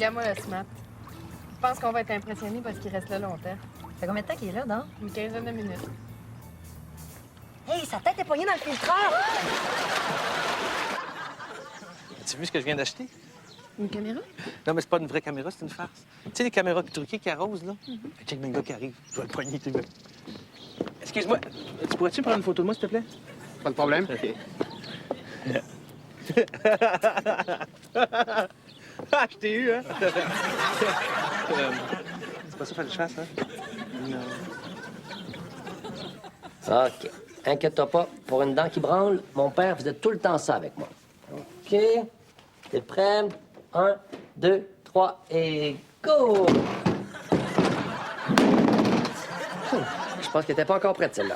regarde-moi le smart. Je pense qu'on va être impressionnés parce qu'il reste là longtemps. Ça fait combien de temps qu'il est là, non? Une quinzaine de minutes. Hey, sa tête est poignée dans le filtreur! As-tu vu ce que je viens d'acheter? Une caméra? Non, mais c'est pas une vraie caméra, c'est une farce. Tu sais, les caméras truquées qui arrosent, là? Check le gars qui arrive. Je dois le poigner, tu veux. Excuse-moi, tu pourrais-tu prendre une photo de moi, s'il te plaît? Pas de problème. OK. Ah, je t'ai eu, hein? C'est pas ça qu'il fallait que je fasse, hein? Non. OK. Inquiète-toi pas. Pour une dent qui branle, mon père faisait tout le temps ça avec moi. OK. T'es prêt? 1, 2, 3 et go! Je pense qu'elle était pas encore prête, celle-là.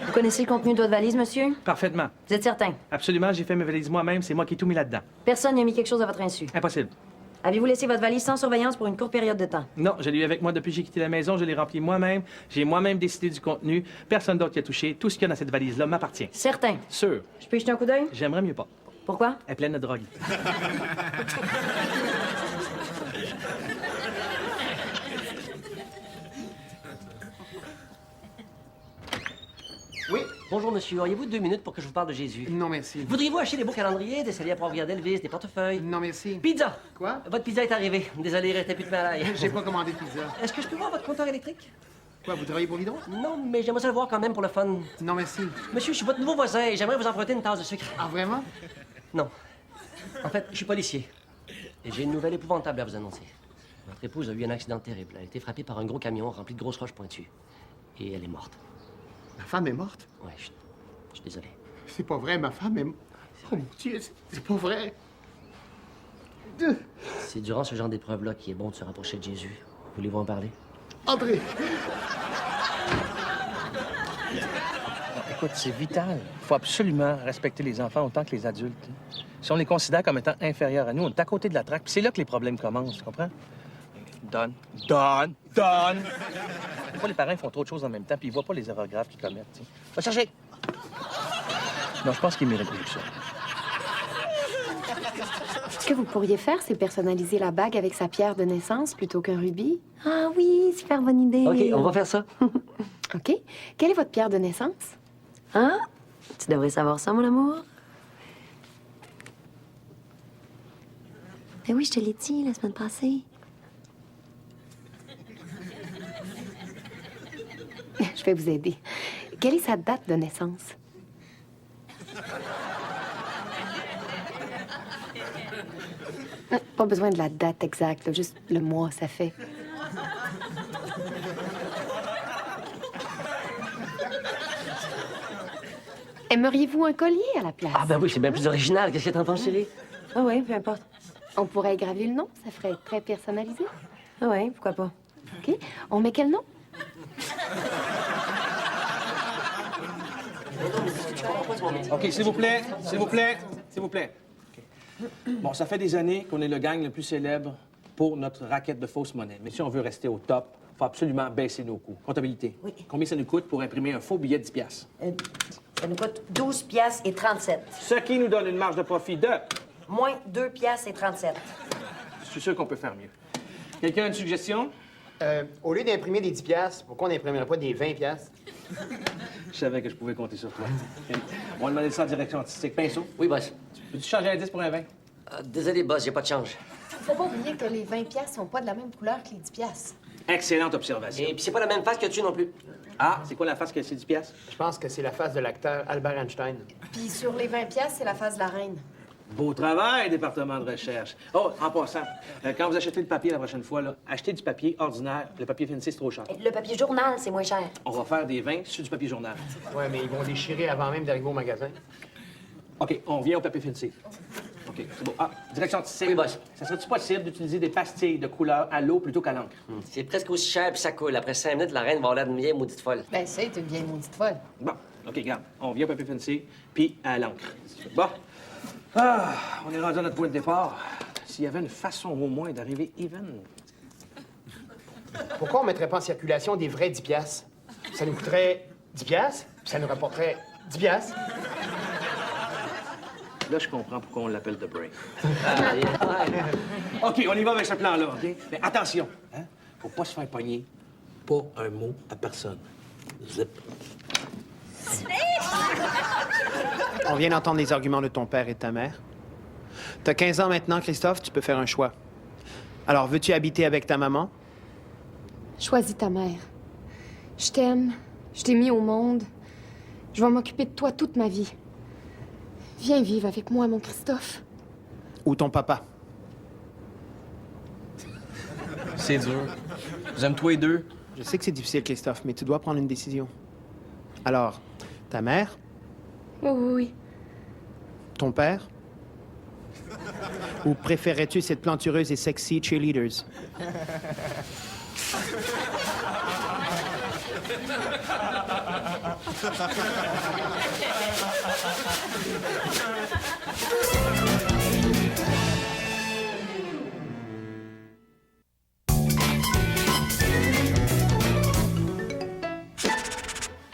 Vous connaissez le contenu de votre valise, monsieur? Parfaitement. Vous êtes certain? Absolument, j'ai fait mes valises moi-même. C'est moi qui ai tout mis là-dedans. Personne n'a mis quelque chose à votre insu. Impossible. Avez-vous laissé votre valise sans surveillance pour une courte période de temps? Non, je l'ai eu avec moi depuis que j'ai quitté la maison. Je l'ai rempli moi-même. J'ai moi-même décidé du contenu. Personne d'autre qui a touché. Tout ce qu'il y a dans cette valise-là m'appartient. Certain. Sûr. Je peux y jeter un coup d'œil? J'aimerais mieux pas. Pourquoi? Elle est pleine de drogue. Oui? Bonjour, monsieur. Auriez-vous 2 minutes pour que je vous parle de Jésus? Non, merci. Voudriez-vous acheter des beaux calendriers, des salières pour envoyer d'Elvis, des portefeuilles? Non, merci. Pizza! Quoi? Votre pizza est arrivée. Désolé, il restait plus de pain à l'ail. J'ai pas commandé de pizza. Est-ce que je peux voir votre compteur électrique? Quoi, vous travaillez pour Lidon? Non, mais j'aimerais ça le voir quand même pour le fun. Non, merci. Monsieur, je suis votre nouveau voisin et j'aimerais vous emprunter une tasse de sucre. Ah, vraiment? Non. En fait, je suis policier. Et j'ai une nouvelle épouvantable à vous annoncer. Votre épouse a eu un accident terrible. Elle a été frappée par un gros camion rempli de grosses roches pointues. Et elle est morte. Ma femme est morte? Ouais, je suis désolé. C'est pas vrai, ma femme est morte. Oh mon Dieu, c'est pas vrai. C'est durant ce genre d'épreuve-là qu'il est bon de se rapprocher de Jésus. Voulez-vous en parler? André! Écoute, c'est vital. Il faut absolument respecter les enfants autant que les adultes. Si on les considère comme étant inférieurs à nous, on est à côté de la traque. Puis c'est là que les problèmes commencent, tu comprends? Donne. Des fois, les parents font trop de choses en même temps, puis ils voient pas les erreurs graves qu'ils commettent. T'sais. Va chercher! Non, je pense qu'ils méritent mieux que ça. Ce que vous pourriez faire, c'est personnaliser la bague avec sa pierre de naissance plutôt qu'un rubis. Ah oui, super bonne idée. OK, on va faire ça. OK. Quelle est votre pierre de naissance? Hein? Tu devrais savoir ça, mon amour. Ben oui, je te l'ai dit la semaine passée. Je vais vous aider. Quelle est sa date de naissance? Pas besoin de la date exacte, là, juste le mois, ça fait. Aimeriez-vous un collier à la place? Ah ben oui, c'est bien plus original. Qu'est-ce que t'en penses, chérie? Ah oui, peu importe. On pourrait graver le nom, ça ferait très personnalisé. Ah oui, pourquoi pas? OK. On met quel nom? OK, s'il vous plaît, s'il vous plaît, s'il vous plaît. OK. Bon, ça fait des années qu'on est le gang le plus célèbre pour notre raquette de fausse monnaie. Mais si on veut rester au top, il faut absolument baisser nos coûts. Comptabilité. Oui. Combien ça nous coûte pour imprimer un faux billet de 10 piastres? Ça nous coûte 12 piastres et 37. Ce qui nous donne une marge de profit de... Moins 2 piastres et 37. Je suis sûr qu'on peut faire mieux. Quelqu'un a une suggestion? Au lieu d'imprimer des 10 piastres, pourquoi on n'imprimerait pas des 20 piastres? Je savais que je pouvais compter sur toi. On va demander ça en direction artistique. Pinceau, Oui, boss. peux-tu changer un 10 pour un 20? Désolé, boss, j'ai pas de change. Faut pas oublier que les 20 piastres sont pas de la même couleur que les 10 piastres. Excellente observation. Et puis c'est pas la même face que tu non plus. Ah, c'est quoi la face que c'est 10 piastres? Je pense que c'est la face de l'acteur Albert Einstein. Puis sur les 20 piastres, c'est la face de la reine. Beau travail, département de recherche. Oh, en passant, quand vous achetez du papier la prochaine fois, là, achetez du papier ordinaire. Le papier fancy, c'est trop cher. Le papier journal, c'est moins cher. On va faire des vins sur du papier journal. Ouais, mais ils vont déchirer avant même d'arriver au magasin. OK, on vient au papier fancy. OK, c'est beau. Ah, direction artistique. Oui, boss. Ça serait-tu possible d'utiliser des pastilles de couleur à l'eau plutôt qu'à l'encre? C'est presque aussi cher puis ça coule. Après 5 minutes, la reine va avoir l'air d'une vieille maudite folle. Ben, c'est une vieille maudite folle. Bon, OK, regarde. On vient au papier fancy, puis à l'encre. Bon. Ah, on est rendu à notre point de départ. S'il y avait une façon au moins d'arriver even. Pourquoi on mettrait pas en circulation des vrais 10 piastres? Ça nous coûterait 10 piastres, puis ça nous rapporterait 10 piastres. Là, je comprends pourquoi on l'appelle The Brain. OK, on y va avec ce plan-là, OK? Mais attention, hein? Faut pas se faire pogner. Pas un mot à personne. Zip. On vient d'entendre les arguments de ton père et de ta mère. T'as 15 ans maintenant, Christophe, tu peux faire un choix. Alors, veux-tu habiter avec ta maman? Choisis ta mère. Je t'aime. Je t'ai mis au monde. Je vais m'occuper de toi toute ma vie. Viens vivre avec moi, mon Christophe. Ou ton papa? C'est dur. J'aime toi les deux. Je sais que c'est difficile, Christophe, mais tu dois prendre une décision. Alors, ta mère? Oui, oui, oui. Ton père? Ou préférais-tu cette plantureuse et sexy cheerleaders?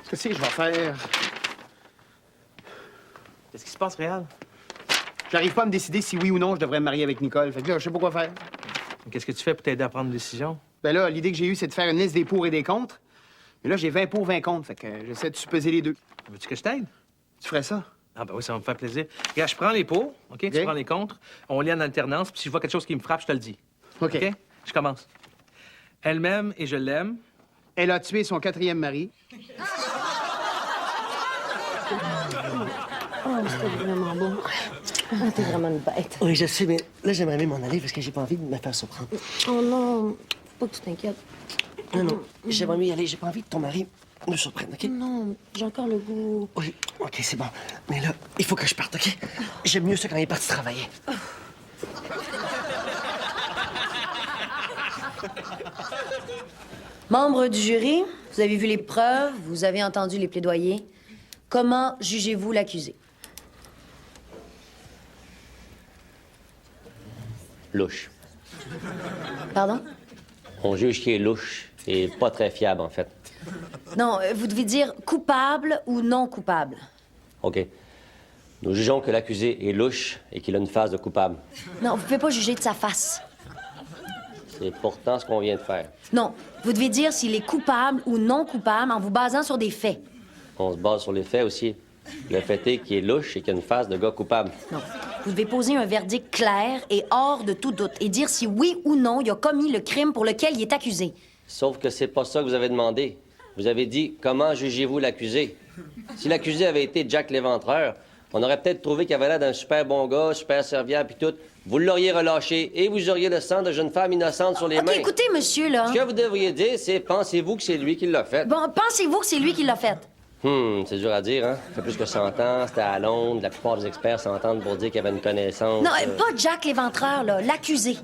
Qu'est-ce que je vais faire? Qu'est-ce qui se passe, Réal? J'arrive pas à me décider si oui ou non je devrais me marier avec Nicole. Fait que là, je sais pas quoi faire. Qu'est-ce que tu fais pour t'aider à prendre une décision? Ben là, l'idée que j'ai eue, c'est de faire une liste des pour et des contre. Mais là, j'ai 20 pour, 20 contre. Fait que j'essaie de supposer les deux. Veux-tu que je t'aide? Tu ferais ça? Ah, ben oui, ça va me faire plaisir. Regarde, je prends les pots, OK? Tu prends les contres. On lit en alternance, puis si je vois quelque chose qui me frappe, je te le dis. OK. Je commence. Elle m'aime et je l'aime. Elle a tué son 4e mari. Oh, c'était vraiment beau. Oh, t'es vraiment une bête. Oui, je sais, mais là, j'aimerais bien m'en aller parce que j'ai pas envie de me faire surprendre. Oh non, faut pas que tu t'inquiètes. Non, non, j'aimerais mieux y aller. J'ai pas envie que ton mari me surprenne, OK? Non, j'ai encore le goût. Oui, OK, c'est bon. Mais là, il faut que je parte, OK? J'aime mieux ça quand il est parti travailler. Membres du jury, vous avez vu les preuves, vous avez entendu les plaidoyers. Comment jugez-vous l'accusé? Louche. Pardon? On juge qui est louche et pas très fiable, en fait. Non, vous devez dire coupable ou non coupable. OK. Nous jugeons que l'accusé est louche et qu'il a une face de coupable. Non, vous pouvez pas juger de sa face. C'est pourtant ce qu'on vient de faire. Non, vous devez dire s'il est coupable ou non coupable en vous basant sur des faits. On se base sur les faits aussi. Le fait est qu'il est louche et qu'il a une face de gars coupable. Non. Vous devez poser un verdict clair et hors de tout doute et dire si oui ou non il a commis le crime pour lequel il est accusé. Sauf que c'est pas ça que vous avez demandé. Vous avez dit « Comment jugez-vous l'accusé? » Si l'accusé avait été Jack l'Éventreur, on aurait peut-être trouvé qu'il avait l'air d'un super bon gars, super serviable puis tout. Vous l'auriez relâché et vous auriez le sang de jeune femme innocente sur les mains. OK, écoutez, monsieur, là. Ce que vous devriez dire, c'est « Pensez-vous que c'est lui qui l'a fait? » Bon, pensez-vous que c'est lui qui l'a fait? C'est dur à dire, hein? Ça fait plus que 100 ans, c'était à Londres. La plupart des experts s'entendent pour dire qu'il y avait une connaissance. Non, pas Jack l'Éventreur, là, l'accusé.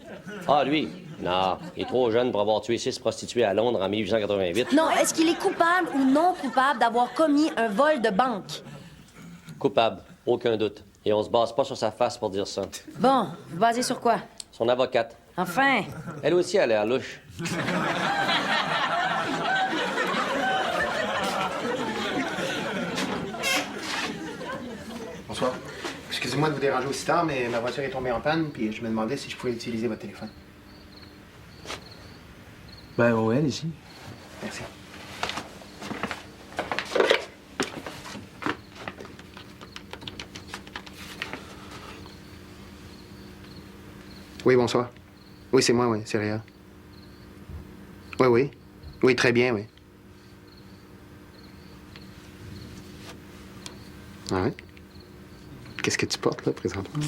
Ah, lui? Non, il est trop jeune pour avoir tué 6 prostituées à Londres en 1888. Non, est-ce qu'il est coupable ou non coupable d'avoir commis un vol de banque? Coupable, aucun doute. Et on se base pas sur sa face pour dire ça. Bon, vous basez sur quoi? Son avocate. Enfin. Elle aussi a l'air louche. Bonsoir. Excusez-moi de vous déranger aussi tard, mais ma voiture est tombée en panne, puis je me demandais si je pouvais utiliser votre téléphone. Ben ouais, allez-y. Merci. Oui, bonsoir. Oui, c'est moi, oui, c'est Réa. Oui, oui. Oui, très bien, oui. Ah oui? Qu'est-ce que tu portes, là, présentement?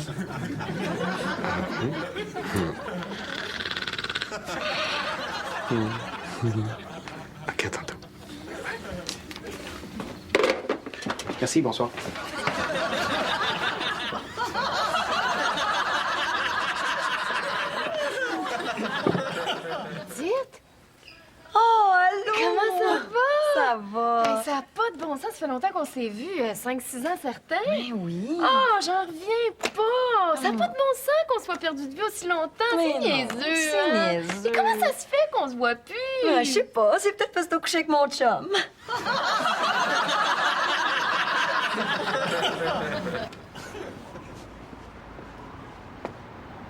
OK, tantôt. Merci, bonsoir. Dites, Oh, allô? comment ça va? Ça va. Ben, ça n'a pas de bon sens. Ça fait longtemps qu'on s'est vus. 5-6 ans, certains. Ben oui. Oh, j'en reviens pas. Ça n'a pas de bon sens qu'on soit perdu de vue aussi longtemps. Mais C'est non, niaiseux. c'est hein? niaiseux. Et comment ça se fait qu'on se voit plus? Je sais pas, c'est peut-être parce que t'as couché avec mon chum.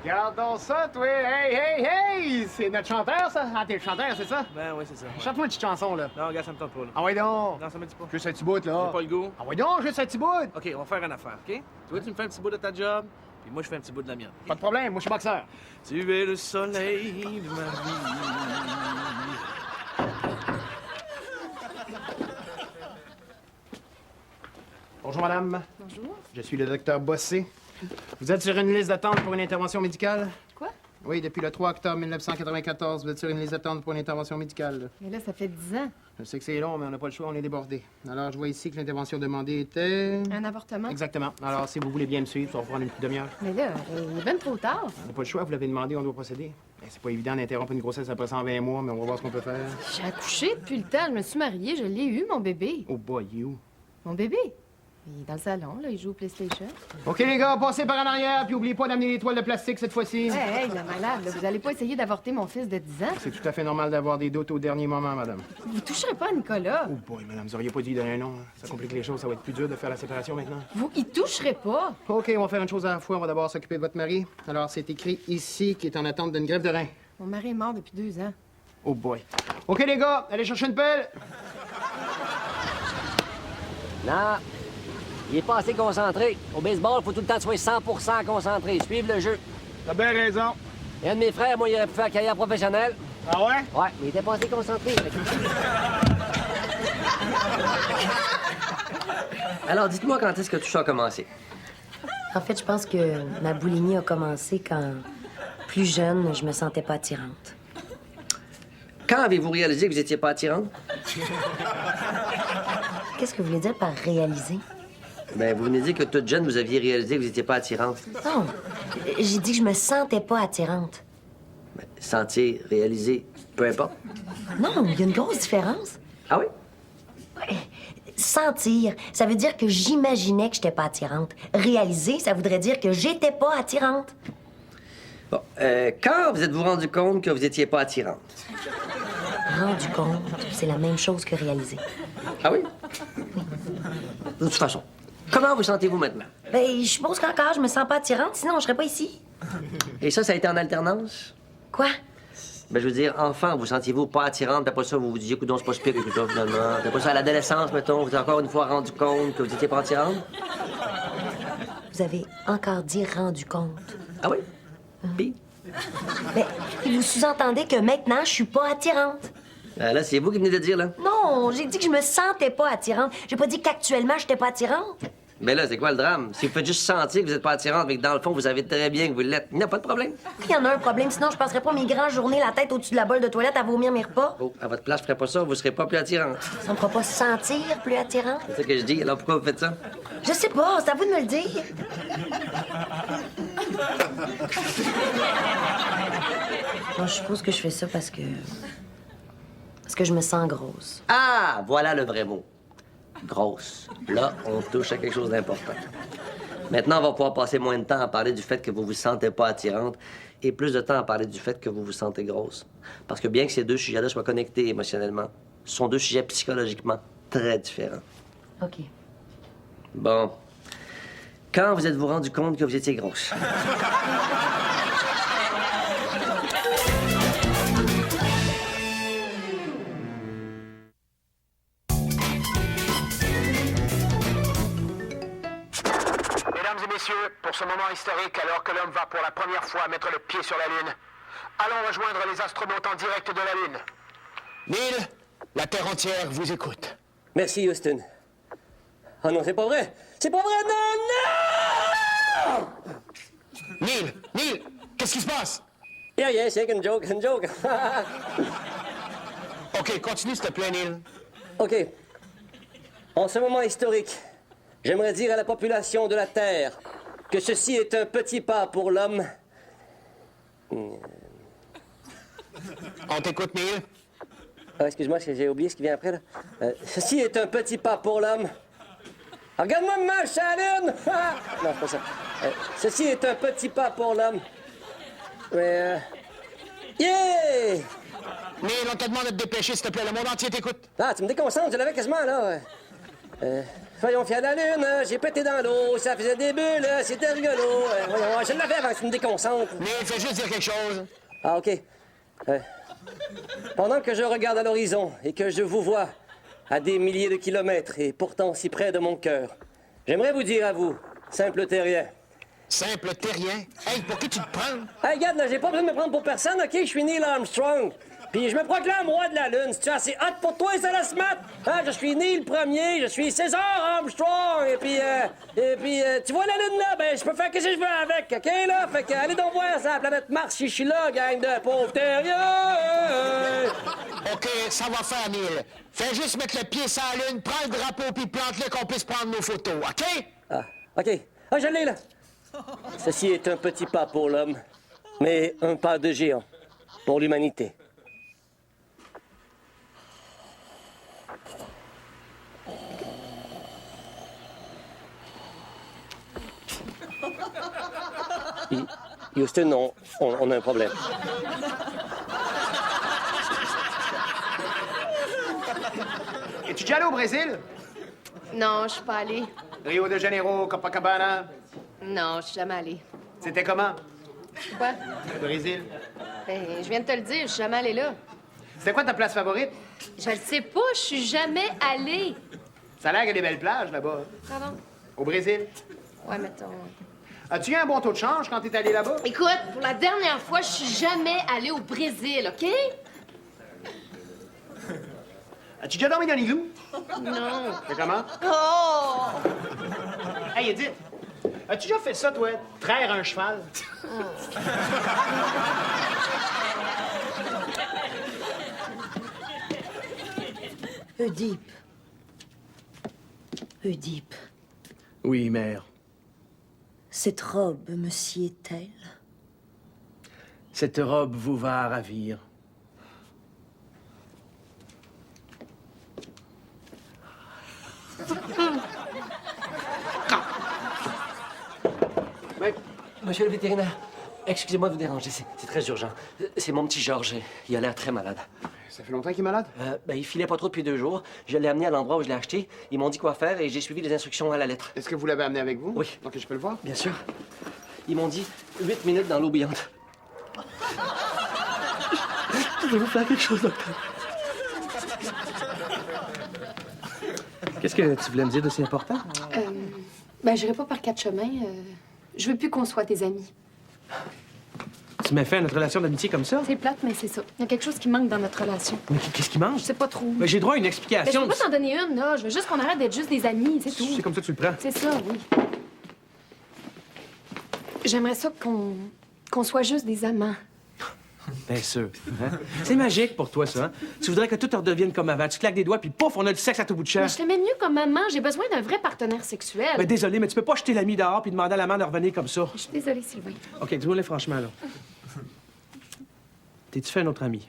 Regardons ça, toi! Hey, hey, hey! C'est notre chanteur, ça? Ah, t'es le chanteur, c'est ça? Ben oui, c'est ça. Chante-moi une petite chanson, là. Non, regarde, ça me tente pas, là. Ah ouais donc! Non, ça me dit pas. Juste un petit bout, là. J'ai pas le goût. Ah ouais donc, juste un petit bout! OK, on va faire une affaire, OK? Toi, tu me fais un petit bout de ta job, puis moi, je fais un petit bout de la mienne. Pas de problème, moi je suis boxeur. Tu es le soleil de ma vie. Bonjour, madame. Bonjour. Je suis le docteur Bossé. Vous êtes sur une liste d'attente pour une intervention médicale? Quoi? Oui, depuis le 3 octobre 1994, vous êtes sur une liste d'attente pour une intervention médicale. Mais là, ça fait 10 ans. Je sais que c'est long, mais on n'a pas le choix, on est débordé. Alors, je vois ici que l'intervention demandée était... Un avortement? Exactement. Alors, si vous voulez bien me suivre, ça va prendre une petite demi-heure. Mais là, il est bien trop tard. On n'a pas le choix, vous l'avez demandé, on doit procéder. Ben, c'est pas évident d'interrompre une grossesse après 120 mois, mais on va voir ce qu'on peut faire. J'ai accouché depuis le temps. Je me suis mariée. Je l'ai eu, mon bébé. Oh boy, you. Mon bébé? Il est dans le salon, là. Il joue au PlayStation. OK, les gars, passez par en arrière, puis oubliez pas d'amener les toiles de plastique cette fois-ci. Hey, la malade, là, vous allez pas essayer d'avorter mon fils de 10 ans? C'est tout à fait normal d'avoir des doutes au dernier moment, madame. Vous toucherez pas à Nicolas. Oh boy, madame, vous auriez pas dit d'un nom. Hein. Ça complique les choses, ça va être plus dur de faire la séparation maintenant. Vous y toucherez pas. OK, on va faire une chose à la fois. On va d'abord s'occuper de votre mari. Alors, c'est écrit ici qu'il est en attente d'une greffe de rein. Mon mari est mort depuis 2 ans. Oh boy. OK, les gars, allez chercher une pelle. Non. Il est pas assez concentré. Au baseball, il faut tout le temps que tu sois 100% concentré. Suive le jeu. T'as bien raison. Et un de mes frères, moi, il aurait pu faire carrière professionnelle. Ah ouais? Ouais, mais il était pas assez concentré. Alors, dites-moi quand est-ce que tout ça a commencé? En fait, je pense que ma boulimie a commencé quand, plus jeune, je me sentais pas attirante. Quand avez-vous réalisé que vous étiez pas attirante? Qu'est-ce que vous voulez dire par réaliser? Ben, vous venez de dire que toute jeune, vous aviez réalisé que vous étiez pas attirante. Non, j'ai dit que je me sentais pas attirante. Ben, sentir, réaliser, peu importe. Non, il y a une grosse différence. Ah oui? Ouais. Sentir, ça veut dire que j'imaginais que j'étais pas attirante. Réaliser, ça voudrait dire que j'étais pas attirante. Bon, quand vous êtes-vous rendu compte que vous étiez pas attirante? Rendu compte, c'est la même chose que réaliser. Ah oui? De toute façon, comment vous sentez-vous maintenant? Ben, je suppose qu'encore, je me sens pas attirante, sinon je serais pas ici. Et ça a été en alternance? Quoi? Ben, je veux dire, enfant, vous sentiez-vous pas attirante, puis après ça, vous vous disiez, écoute, c'est pas si pire que ça, finalement. Puis après ça, à l'adolescence, mettons, vous êtes encore une fois rendu compte que vous étiez pas attirante? Vous avez encore dit rendu compte. Ah oui? Puis? Mais vous sous-entendez que maintenant, je suis pas attirante. Là, c'est vous qui venez de dire, là. Non, j'ai dit que je me sentais pas attirante. J'ai pas dit qu'actuellement, j'étais pas attirante. Mais là, c'est quoi le drame? Si vous faites juste sentir que vous êtes pas attirante, mais que dans le fond, vous savez très bien que vous l'êtes, il n'y a pas de problème. Il y en a un problème, sinon je passerais pas mes grandes journées la tête au-dessus de la bolle de toilette à vomir mes repas. Oh, à votre place, je ferais pas ça, vous serez pas plus attirante. Ça me fera pas sentir plus attirante. C'est ce que je dis, alors pourquoi vous faites ça? Je sais pas, c'est à vous de me le dire. Non, je suppose que je fais ça parce que je me sens grosse. Ah, voilà le vrai mot. Grosse. Là, on touche à quelque chose d'important. Maintenant, on va pouvoir passer moins de temps à parler du fait que vous vous sentez pas attirante et plus de temps à parler du fait que vous vous sentez grosse. Parce que bien que ces deux sujets-là soient connectés émotionnellement, ce sont deux sujets psychologiquement très différents. OK. Bon. Quand vous êtes-vous rendu compte que vous étiez grosse? Mesdames et messieurs, pour ce moment historique, alors que l'homme va pour la première fois mettre le pied sur la Lune, allons rejoindre les astronautes en direct de la Lune. Neil, la Terre entière vous écoute. Merci, Houston. Oh non, c'est pas vrai! C'est pas vrai! Non, non! Neil, qu'est-ce qui se passe? Yeah, c'est une joke, OK, continue, s'il te plaît, Neil. OK. En ce moment historique, j'aimerais dire à la population de la Terre que ceci est un petit pas pour l'homme. On t'écoute, Neil. Ah, excuse-moi, j'ai oublié ce qui vient après, là. Ceci est un petit pas pour l'homme. Ah, regarde-moi me marche à la lune! Non, c'est pas ça. Ceci est un petit pas pour l'homme. Mais, yeah! Neil, on te demande de te dépêcher, s'il te plaît. Le monde entier t'écoute. Ah, tu me déconcentres, je l'avais quasiment, là. Soyons fiers de la lune, j'ai pété dans l'eau, ça faisait des bulles, c'était rigolo. Voyons, je l'avais avant que tu me déconcentres. Mais fais juste dire quelque chose. Ah, OK. Pendant que je regarde à l'horizon et que je vous vois à des milliers de kilomètres et pourtant si près de mon cœur, j'aimerais vous dire à vous, simple terrien. Simple terrien. Hey, pour qui tu te prends? Hey, regarde, là, j'ai pas besoin de me prendre pour personne, OK? Je suis Neil Armstrong. Puis je me proclame roi de la Lune. C'est-tu assez hot pour toi, ça, la smat? Hein, je suis Neil Premier, je suis César Armstrong. Et puis, tu vois la Lune, là? Ben, je peux faire ce que je veux avec, OK, là? Fait que, allez donc voir ça, la planète Mars, si je suis là, gang de pauvres terriens. OK, ça va faire, Neil. Fais juste mettre le pied sur la Lune, prends le drapeau puis plante-le qu'on puisse prendre nos photos, OK? Ah, OK. Ah, je l'ai, là. Ceci est un petit pas pour l'homme, mais un pas de géant pour l'humanité. Houston, on a un problème. Es-tu déjà allé au Brésil? Non, je suis pas allée. Rio de Janeiro, Copacabana? Non, je suis jamais allée. C'était comment? Quoi? Le Brésil. Ben, je viens de te le dire, je suis jamais allée là. C'était quoi ta place favorite? Je le sais pas, je suis jamais allée. Ça a l'air qu'il y a des belles plages là-bas. Pardon? Au Brésil. Ouais, mettons. As-tu eu un bon taux de change quand t'es allé là-bas? Écoute, pour la dernière fois, je suis jamais allée au Brésil, OK? As-tu déjà dormi dans l'igloo? Non. C'est comment? Oh! Hey, Edith, as-tu déjà fait ça, toi? Traire un cheval? Oedipe. Oedipe. Oui, mère. Cette robe me sied-elle? Cette robe vous va ravir. Monsieur le vétérinaire, excusez-moi de vous déranger, c'est très urgent. C'est mon petit Georges, il a l'air très malade. Ça fait longtemps qu'il est malade? Il filait pas trop depuis 2 jours. Je l'ai amené à l'endroit où je l'ai acheté. Ils m'ont dit quoi faire et j'ai suivi les instructions à la lettre. Est-ce que vous l'avez amené avec vous? Oui. Donc, je peux le voir? Bien sûr. Ils m'ont dit 8 minutes dans l'eau bouillante. Je vais vous faire quelque chose, docteur. Qu'est-ce que tu voulais me dire d'aussi important? Ben, j'irai pas par 4 chemins. Je veux plus qu'on soit tes amis. Tu m'as fait notre relation d'amitié comme ça? C'est plate, mais c'est ça. Il y a quelque chose qui manque dans notre relation. Mais qu'est-ce qui mange? Je sais pas trop. Ben, j'ai droit à une Ben, je explication. peux pas t'en donner une, là. Je veux juste qu'on arrête d'être juste des amis, c'est tout. C'est comme ça que tu le prends. C'est ça, oui. J'aimerais ça qu'on soit juste des amants. Bien sûr. Hein? C'est magique pour toi, ça. Hein? Tu voudrais que tout redevienne comme avant. Tu claques des doigts, puis pouf, on a du sexe à tout bout de champ. Mais je t'aimais mieux comme maman. J'ai besoin d'un vrai partenaire sexuel. Ben, désolé, mais tu peux pas jeter l'ami dehors puis demander à l'amant de revenir comme ça. Je suis désolée, Sylvain. OK, dis-moi-le franchement, là. T'es-tu fait un autre ami?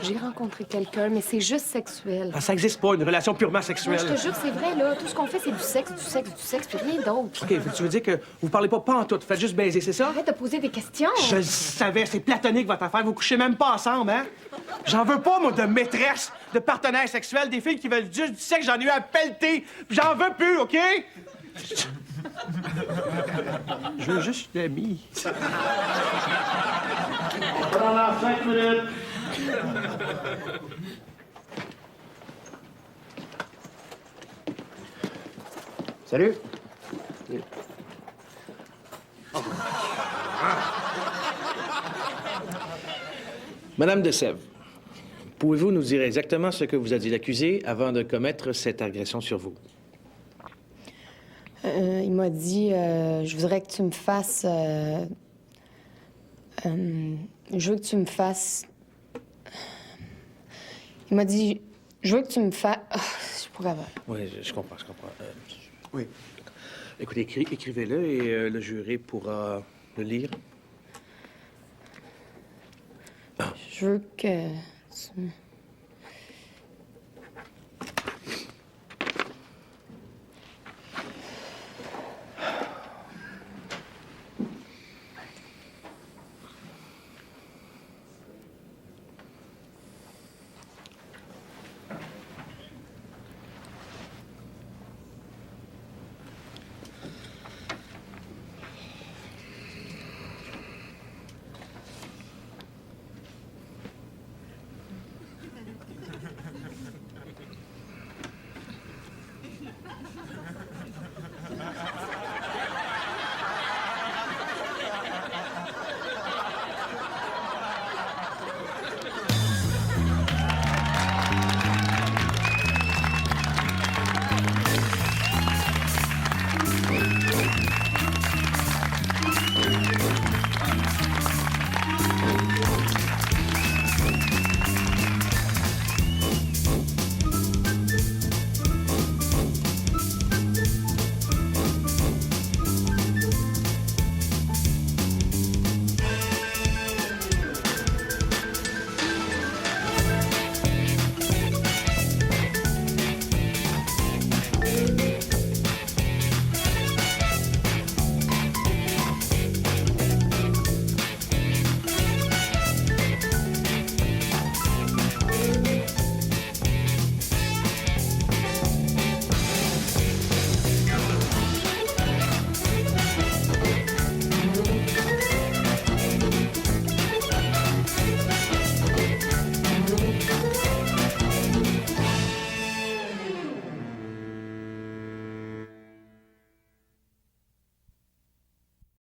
J'ai rencontré quelqu'un, mais c'est juste sexuel. Ah, ça existe pas, une relation purement Moi, sexuelle. je te jure, c'est vrai, là. Tout ce qu'on fait, c'est du sexe, du sexe, du sexe, puis rien d'autre. OK, fait que tu veux dire que vous parlez pas en tout, faites juste baiser, c'est ça? Arrête de poser des questions. Je le savais, c'est platonique votre affaire, vous couchez même pas ensemble, hein? J'en veux pas, moi, de maîtresse, de partenaire sexuel, des filles qui veulent juste du sexe, j'en ai eu à pelleter, puis j'en veux plus, OK? Je veux juste une amie. Pendant 5 minutes. Salut. Madame de Sèvres, pouvez-vous nous dire exactement ce que vous a dit l'accusé avant de commettre cette agression sur vous? Il m'a dit, je voudrais que tu me fasses... je veux que tu me fasses... Il m'a dit, je veux que tu me fasses... je suis pas capable. Oui, je comprends, je comprends. Oui. Écoutez, écrivez-le et le juré pourra le lire. Je veux que tu...